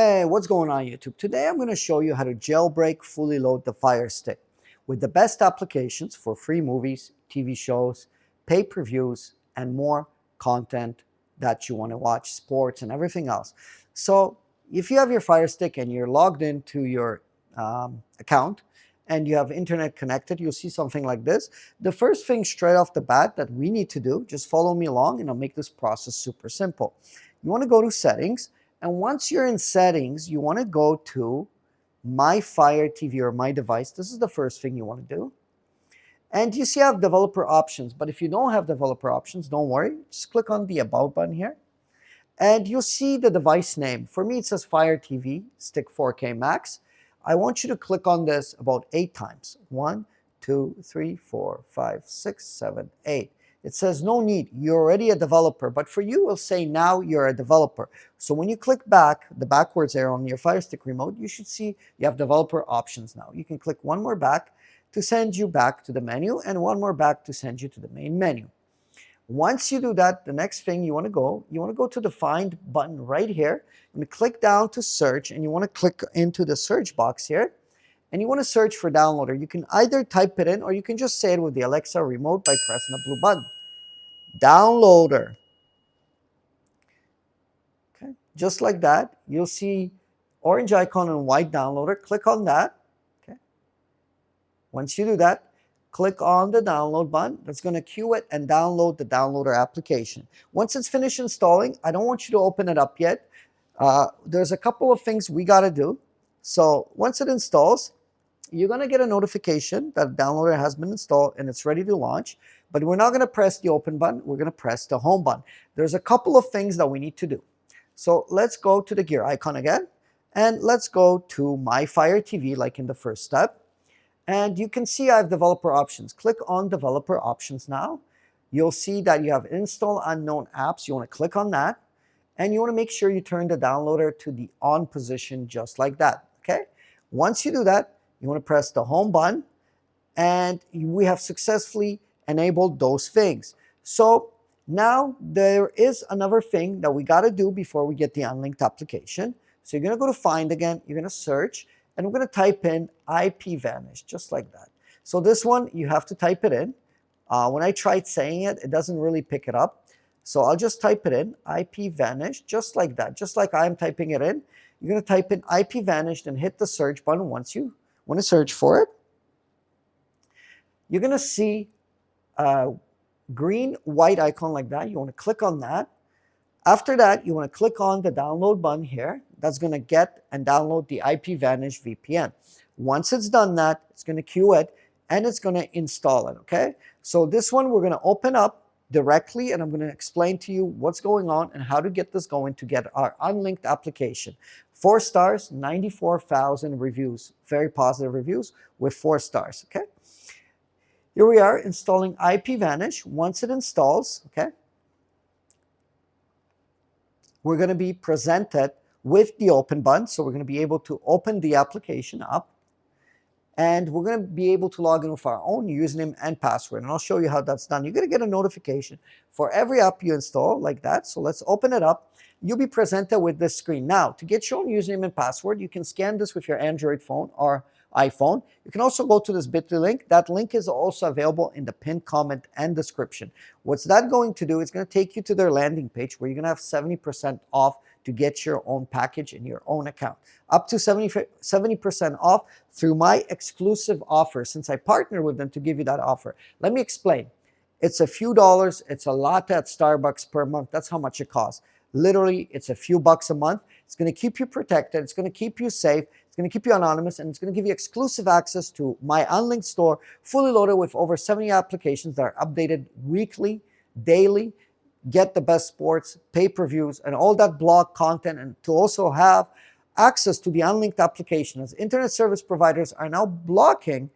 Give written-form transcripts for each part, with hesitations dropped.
Hey, what's going on YouTube? Today I'm going to show you how to jailbreak fully load the Fire Stick with the best applications for free movies, TV shows, pay-per-views, and more content that you want to watch, sports and everything else. So if you have your Fire Stick and you're logged into your account and you have internet connected, you'll see something like this. The first thing straight off the bat that we need to do, just follow me along and I'll make this process super simple. You want to go to settings. And once you're in settings, you want to go to My Fire TV or My Device. This is the first thing you want to do. And you see I have developer options, but if you don't have developer options, don't worry. Just click on the About button here. And you'll see the device name. For me, it says Fire TV Stick 4K Max. I want you to click on this about 8 times. 1, 2, 3, 4, 5, 6, 7, 8. It says no need, you're already a developer, but for you, it'll say now you're a developer. So when you click back, the backwards arrow on your Fire Stick remote, you should see you have developer options now. You can click one more back to send you back to the menu and one more back to send you to the main menu. Once you do that, the next thing you want to go to the Find button right here and click down to search, and you want to click into the search box here. And you want to search for downloader. You can either type it in or you can just say it with the Alexa remote by pressing the blue button. Downloader. Okay, just like that. You'll see orange icon and white downloader. Click on that. Okay. Once you do that, click on the download button. That's going to queue it and download the downloader application. Once it's finished installing, I don't want you to open it up yet. There's a couple of things we got to do. So once it installs, you're going to get a notification that downloader has been installed and it's ready to launch. But we're not going to press the open button. We're going to press the home button. There's a couple of things that we need to do. So let's go to the gear icon again. And let's go to My Fire TV like in the first step. And you can see I have developer options. Click on developer options now. You'll see that you have install unknown apps. You want to click on that. And you want to make sure you turn the downloader to the on position just like that. Okay. Once you do that, you want to press the home button, and we have successfully enabled those things. So now there is another thing that we got to do before we get the unlinked application. So you're going to go to Find again, you're going to search, and we're going to type in IP Vanish, just like that. So this one, you have to type it in. When I tried saying it, it doesn't really pick it up. So I'll just type it in, IP Vanish, just like that, just like I'm typing it in. You're going to type in IP Vanished and hit the search button once you want to search for it. You're going to see a green white icon like that. You want to click on that. After that, you want to click on the download button here. That's going to get and download the IP Vanish VPN. Once it's done that, it's going to queue it and it's going to install it. Okay. So this one we're going to open up directly, and I'm going to explain to you what's going on and how to get this going to get our unlinked application. 4 stars, 94,000 reviews, very positive reviews with 4 stars. Okay. Here we are installing IP Vanish. Once it installs, okay, we're going to be presented with the open button. So we're going to be able to open the application up. And we're going to be able to log in with our own username and password. And I'll show you how that's done. You're going to get a notification for every app you install like that. So let's open it up. You'll be presented with this screen. Now, to get your own username and password, you can scan this with your Android phone or iPhone. You can also go to this bit.ly link. That link is also available in the pinned comment and description. What's that going to do? It's going to take you to their landing page where you're going to have 70% off to get your own package in your own account. Up to 70% off through my exclusive offer, since I partner with them to give you that offer. Let me explain. It's a few dollars. It's a latte at Starbucks per month. That's how much it costs. Literally, it's a few bucks a month. It's going to keep you protected. It's going to keep you safe. It's going to keep you anonymous, and it's going to give you exclusive access to my unlinked store, fully loaded with over 70 applications that are updated weekly, daily. Get the best sports, pay-per-views, and all that blog content, and to also have access to the unlinked application, as internet service providers are now blocking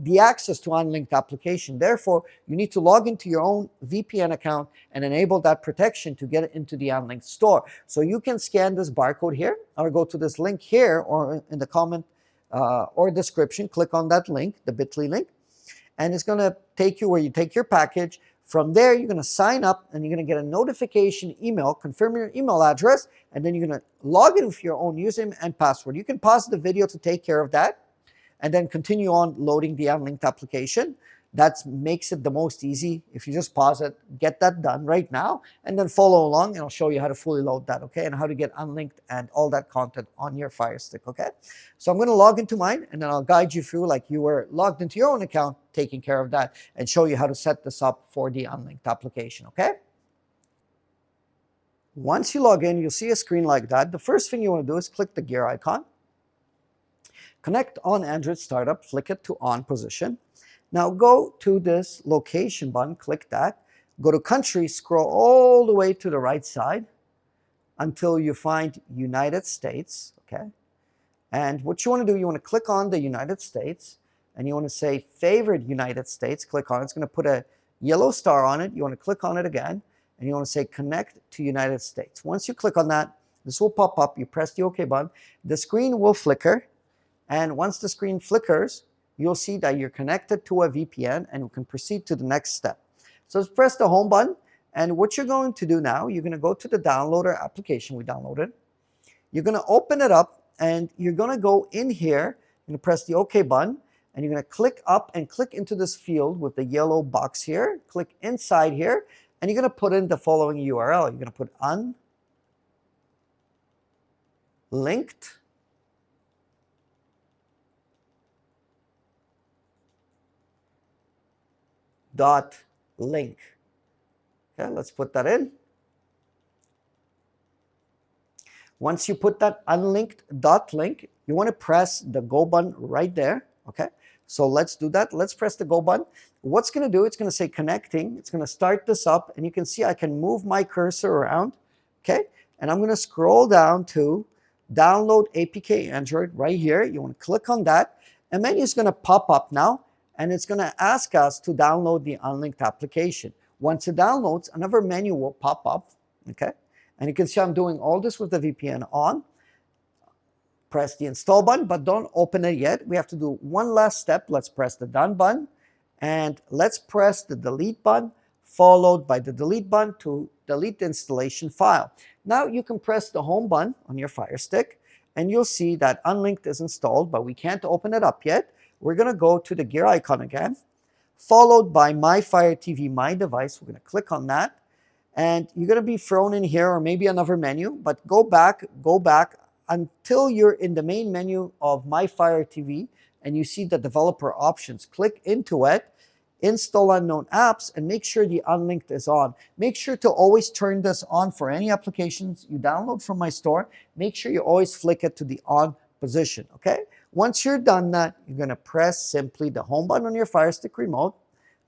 the access to unlinked application. Therefore, you need to log into your own VPN account and enable that protection to get into the unlinked store. So you can scan this barcode here, or go to this link here, or in the comment or description, click on that link, the bit.ly link, and it's going to take you where you take your package. From there, you're going to sign up and you're going to get a notification email, confirm your email address, and then you're going to log in with your own username and password. You can pause the video to take care of that and then continue on loading the unlinked application. That makes it the most easy. If you just pause it, get that done right now, and then follow along, and I'll show you how to fully load that, okay? And how to get unlinked and all that content on your Fire Stick, okay? So I'm going to log into mine, and then I'll guide you through like you were logged into your own account, taking care of that, and show you how to set this up for the unlinked application, okay? Once you log in, you'll see a screen like that. The first thing you want to do is click the gear icon. Connect on Android Startup, flick it to on position. Now go to this location button, click that. Go to country, scroll all the way to the right side until you find United States, okay? And what you want to do, you want to click on the United States and you want to say favorite United States, click on it. It's going to put a yellow star on it. You want to click on it again and you want to say connect to United States. Once you click on that, this will pop up. You press the OK button. The screen will flicker. And once the screen flickers, you'll see that you're connected to a VPN and you can proceed to the next step. So let's press the home button. And what you're going to do now, you're going to go to the downloader application we downloaded. You're going to open it up and you're going to go in here. You're going to press the OK button and you're going to click up and click into this field with the yellow box here. Click inside here and you're going to put in the following URL. You're going to put unlinked .link. Okay, let's put that in. Once you put that unlinked .link, you want to press the go button right there. Okay, so let's do that. Let's press the go button. What's going to do, it's going to say connecting. It's going to start this up and you can see I can move my cursor around. Okay, and I'm going to scroll down to download APK Android right here. You want to click on that. A menu is going to pop up now. And it's going to ask us to download the unlinked application. Once it downloads, another menu will pop up, okay? And you can see I'm doing all this with the VPN on. Press the install button, but don't open it yet. We have to do one last step. Let's press the done button, and let's press the delete button, followed by the delete button to delete the installation file. Now you can press the home button on your Fire Stick, and you'll see that unlinked is installed, but we can't open it up yet. We're going to go to the gear icon again, followed by My Fire TV, My Device. We're going to click on that. And you're going to be thrown in here or maybe another menu, but go back until you're in the main menu of My Fire TV and you see the developer options. Click into it, install unknown apps, and make sure the unlinked is on. Make sure to always turn this on for any applications you download from my store. Make sure you always flick it to the on position, okay? Once you're done that, you're going to press simply the home button on your Fire Stick remote.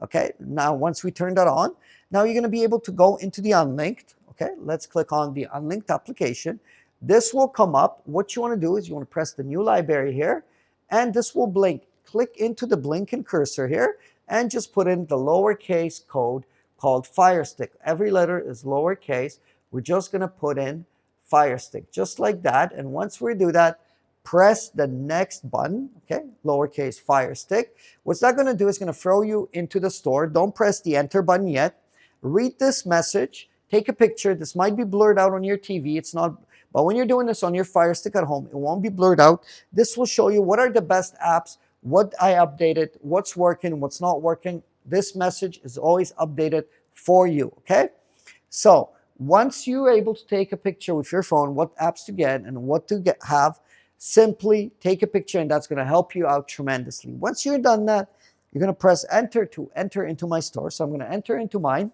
Okay, now once we turn that on, now you're going to be able to go into the unlinked. Okay, let's click on the unlinked application. This will come up. What you want to do is you want to press the new library here, and this will blink. Click into the blinking cursor here, and just put in the lowercase code called Fire Stick. Every letter is lowercase. We're just going to put in Fire Stick, just like that. And once we do that, press the next button, okay, lowercase Fire Stick. What's that going to do is going to throw you into the store. Don't press the enter button yet. Read this message, take a picture. This might be blurred out on your TV. It's not, but when you're doing this on your Fire Stick at home, it won't be blurred out. This will show you what are the best apps, what I updated, what's working, what's not working. This message is always updated for you, okay? So once you're able to take a picture with your phone, what apps to get and what to have, simply take a picture and that's going to help you out tremendously. Once you're done that, you're going to press enter to enter into my store. So I'm going to enter into mine.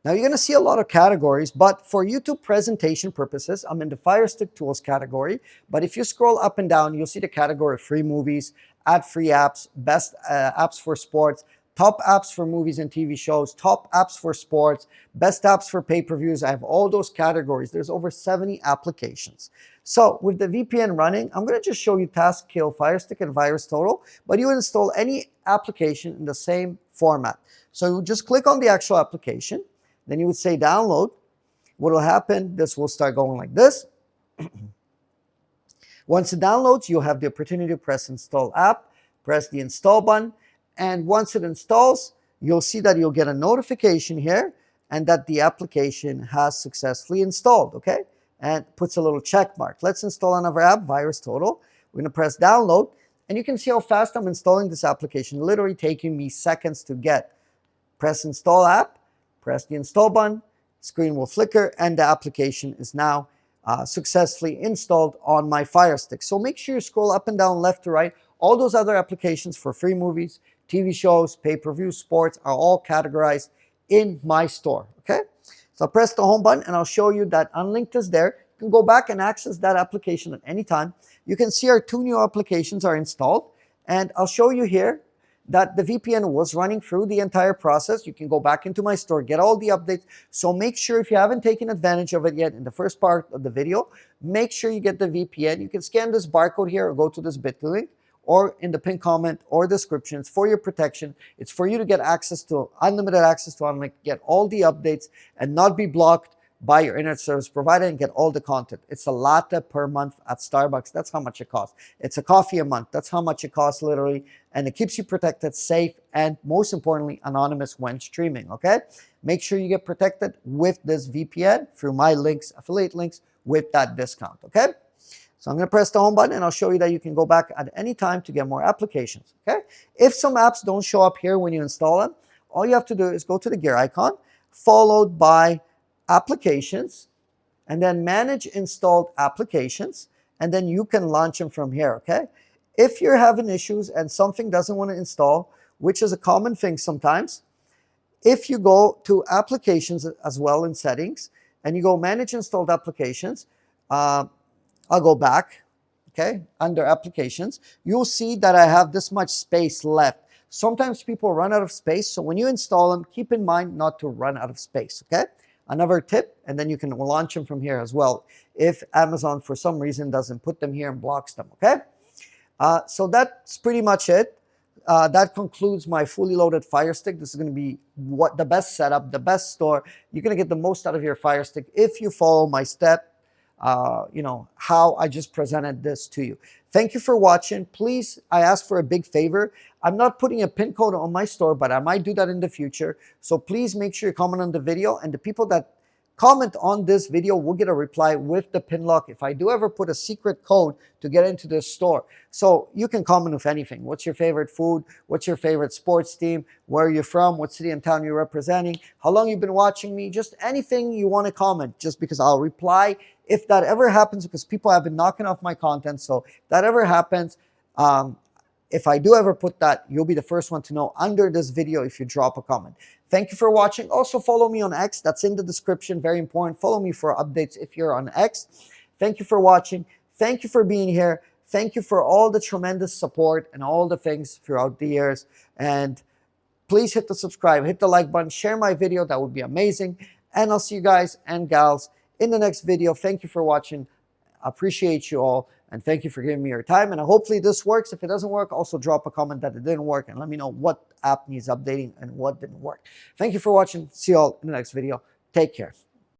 Now you're going to see a lot of categories, but for YouTube presentation purposes, I'm in the Fire Stick Tools category. But if you scroll up and down, you'll see the category of free movies, ad-free apps, best apps for sports, top apps for movies and TV shows, top apps for sports, best apps for pay-per-views. I have all those categories. There's over 70 applications. So with the VPN running, I'm going to just show you Task Kill, Fire Stick, and Virus Total, but you install any application in the same format. So you just click on the actual application, then you would say download. What will happen, this will start going like this. Once it downloads, you'll have the opportunity to press install app, press the install button, and once it installs, you'll see that you'll get a notification here and that the application has successfully installed, okay? And puts a little check mark. Let's install another app, Virus Total. We're gonna press download, and you can see how fast I'm installing this application, literally taking me seconds to get. Press install app, press the install button, screen will flicker, and the application is now successfully installed on my Fire Stick. So make sure you scroll up and down, left to right. All those other applications for free movies, TV shows, pay-per-view, sports are all categorized in my store, okay? So I'll press the home button and I'll show you that Unlinked is there. You can go back and access that application at any time. You can see our 2 new applications are installed, and I'll show you here that the VPN was running through the entire process. You can go back into my store, get all the updates. So make sure, if you haven't taken advantage of it yet in the first part of the video, make sure you get the VPN. You can scan this barcode here or go to this bit.ly link or in the pinned comment or description. It's for your protection. It's for you to get access to unlimited access to Unlinked, get all the updates and not be blocked by your internet service provider and get all the content. It's a latte per month at Starbucks. That's how much it costs. It's a coffee a month. That's how much it costs, literally. And it keeps you protected, safe, and most importantly, anonymous when streaming, okay? Make sure you get protected with this VPN through my links, affiliate links, with that discount, okay? So I'm going to press the home button and I'll show you that you can go back at any time to get more applications, okay? If some apps don't show up here when you install them, all you have to do is go to the gear icon, followed by applications, and then manage installed applications, and then you can launch them from here, okay? If you're having issues and something doesn't want to install, which is a common thing sometimes, if you go to applications as well in settings, and you go manage installed applications, I'll go back, okay, under applications, you'll see that I have this much space left. Sometimes people run out of space, so when you install them, keep in mind not to run out of space, okay? Another tip, and then you can launch them from here as well if Amazon for some reason doesn't put them here and blocks them, okay? So that's pretty much it. That concludes my fully loaded Fire Stick. This is going to be the best setup, the best store. You're going to get the most out of your Fire Stick if you follow my step, how I just presented this to you. Thank you for watching. Please, I ask for a big favor. I'm not putting a pin code on my store, but I might do that in the future. So please make sure you comment on the video, and the people that comment on this video will get a reply with the pin lock if I do ever put a secret code to get into this store. So you can comment with anything. What's your favorite food? What's your favorite sports team? Where are you from? What city and town you're representing? How long you've been watching me? Just anything you want to comment, just because I'll reply if that ever happens, because people have been knocking off my content. So if that ever happens, if I do ever put that, you'll be the first one to know under this video if you drop a comment. Thank you for watching. Also follow me on X. That's in the description. Very important. Follow me for updates if you're on X. Thank you for watching. Thank you for being here. Thank you for all the tremendous support and all the things throughout the years. And please hit the subscribe, hit the like button, share my video. That would be amazing. And I'll see you guys and gals in the next video. Thank you for watching. I appreciate you all. And thank you for giving me your time. And hopefully this works. If it doesn't work, also drop a comment that it didn't work and let me know what app needs updating and what didn't work. Thank you for watching. See you all in the next video. Take care.